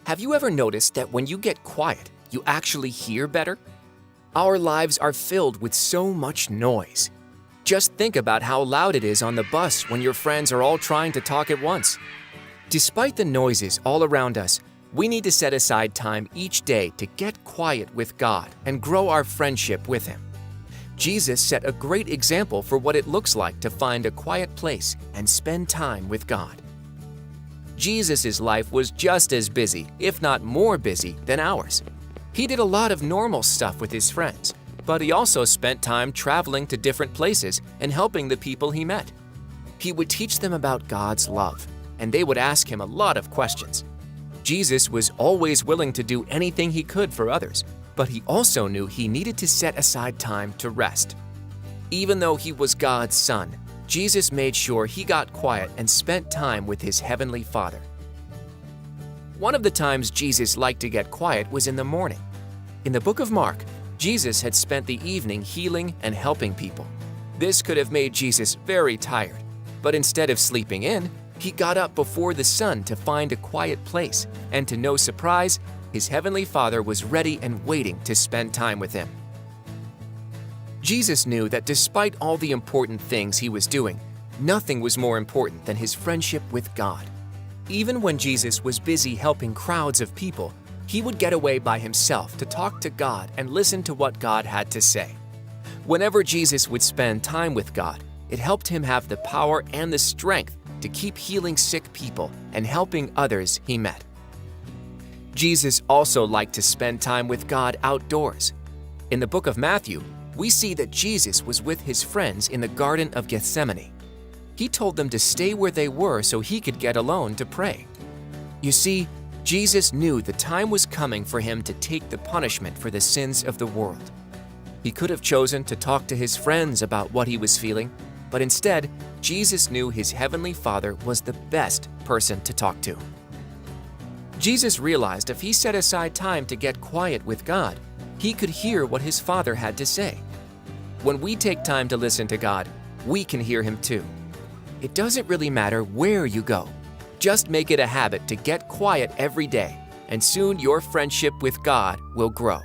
Have you ever noticed that when you get quiet, you actually hear better? Our lives are filled with so much noise. Just think about how loud it is on the bus when your friends are all trying to talk at once. Despite the noises all around us, we need to set aside time each day to get quiet with God and grow our friendship with Him. Jesus set a great example for what it looks like to find a quiet place and spend time with God. Jesus' life was just as busy, if not more busy, than ours. He did a lot of normal stuff with his friends, but he also spent time traveling to different places and helping the people he met. He would teach them about God's love, and they would ask him a lot of questions. Jesus was always willing to do anything he could for others, but he also knew he needed to set aside time to rest. Even though he was God's son, Jesus made sure he got quiet and spent time with his heavenly Father. One of the times Jesus liked to get quiet was in the morning. In the book of Mark, Jesus had spent the evening healing and helping people. This could have made Jesus very tired, but instead of sleeping in, he got up before the sun to find a quiet place, and to no surprise, his heavenly Father was ready and waiting to spend time with him. Jesus knew that despite all the important things he was doing, nothing was more important than his friendship with God. Even when Jesus was busy helping crowds of people, he would get away by himself to talk to God and listen to what God had to say. Whenever Jesus would spend time with God, it helped him have the power and the strength to keep healing sick people and helping others he met. Jesus also liked to spend time with God outdoors. In the book of Matthew, we see that Jesus was with his friends in the Garden of Gethsemane. He told them to stay where they were so he could get alone to pray. You see, Jesus knew the time was coming for him to take the punishment for the sins of the world. He could have chosen to talk to his friends about what he was feeling, but instead, Jesus knew his heavenly Father was the best person to talk to. Jesus realized if he set aside time to get quiet with God, he could hear what his Father had to say. When we take time to listen to God, we can hear him too. It doesn't really matter where you go. Just make it a habit to get quiet every day, and soon your friendship with God will grow.